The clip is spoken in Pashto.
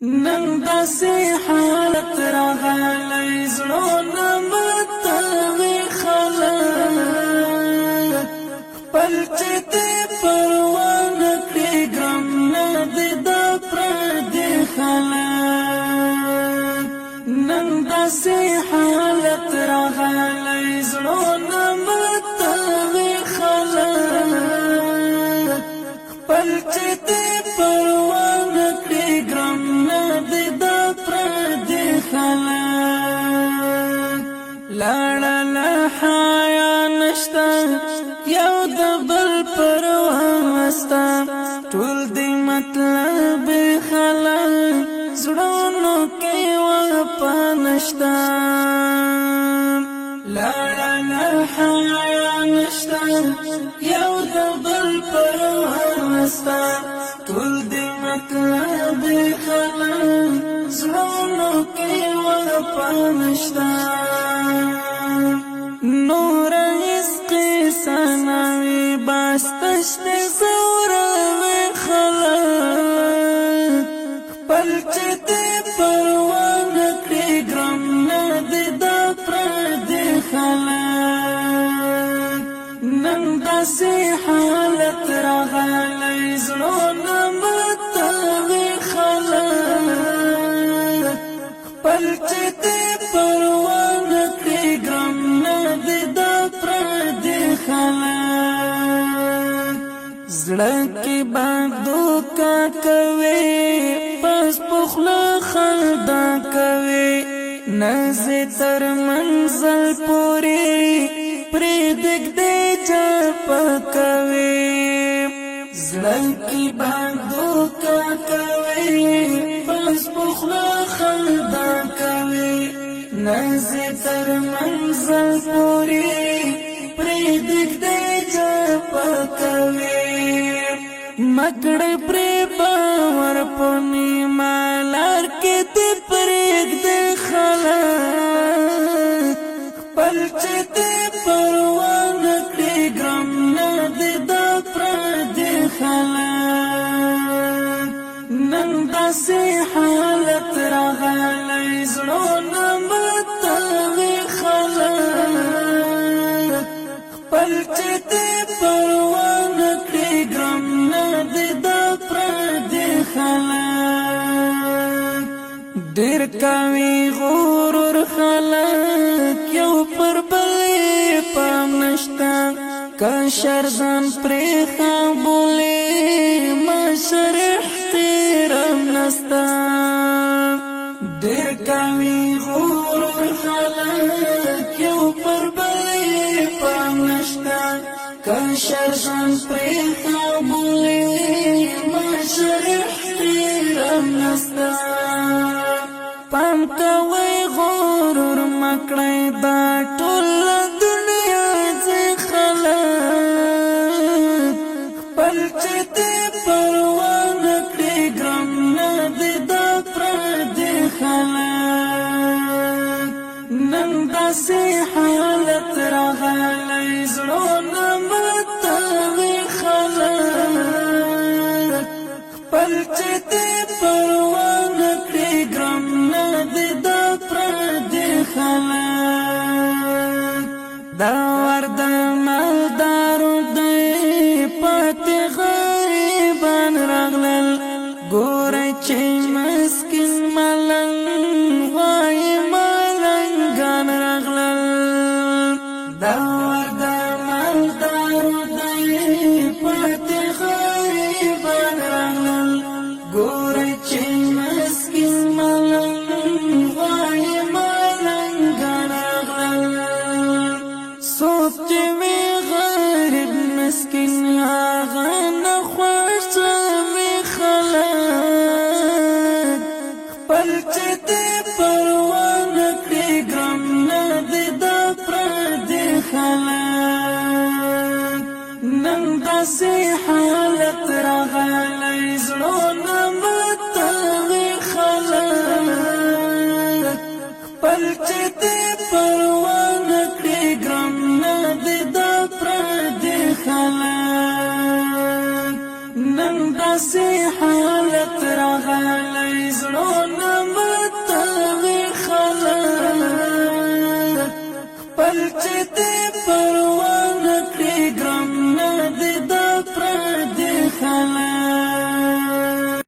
نن داسې حالت راغلی زړونه متوي خلک خپل چې دې پروا نه کړي ګرم نه دې دا پردي خلک نن داسې حالت راغلی زړونه متوي خلک خپل چې دې پروا نه کړي ګرم لاړه له حیا نشته یو د بل پروا مسته ټول دې مطلب خلک زړونو کې وفا نشته لاړه له حیا نشته یو د بل پروا مسته ټول دې مطلب خلک زړونو کې وفا نشته نور عشق سناوي باستشت زوروي خلک خپل چې دې پروا نه کړي ګرم نه دې دا پردي خلک نن داسې حالت راغلی زړونه متوي خلک خپل چې دې پروا نه کړي ګرم زړه کې باندو کا کوي پس پخلا خلدا کوي نزه تر منزل پوری پرې دګ دې چپ کوي زړه کې باندو کا کوي پس پخلا خلدا کوي نزه تر منزل پوری پرې دګ دې چپ کوي مکړ پرې باور پونی مالار کې دې پرېګ دې خلک خپل چې دې پروا نه کړي ګرم نه دې دا پردي خلک نن داسې حالت راغلی زړونه متوي خلک خپل چې دې پروا نه کړي ګرم ډېر کوي غرور خلک یو پر بل پام نشته که شرزان پرې خابولې مشر احترام نسته ډېر کوي غرور خلک یو پر بل پام نشته که شرزان پرې خابولې مشر احترام نسته پام کوي غرور مکړی دا ټول دنیا ځي خلک خپل چې دې پروا نه کړي ګرم نه دې دا پردي خلک نن داسې حالت راغلی زړونه متوي خلک خپل چې دې پروا نه کړي ګرم دا ورد مالدارو دی پاتې غریبان راغلل ګوره چې مسکین ملنګ وایي ملنګان راغلل دا ورد مالدارو دی پاتې غریبان راغلل ګوره چې مسکین ملنګ مسکین هغه نه خوښ مې خلک خپل چې دې پروا نه کړي ګرم نه دې دا پردي خلک نن داسې حالت راغلی زړونه متوي خلک خپل چې دې پروا نه کړي ګرم نه دې دا پردي خلک نن داسې حالت راغلی زړونه پروا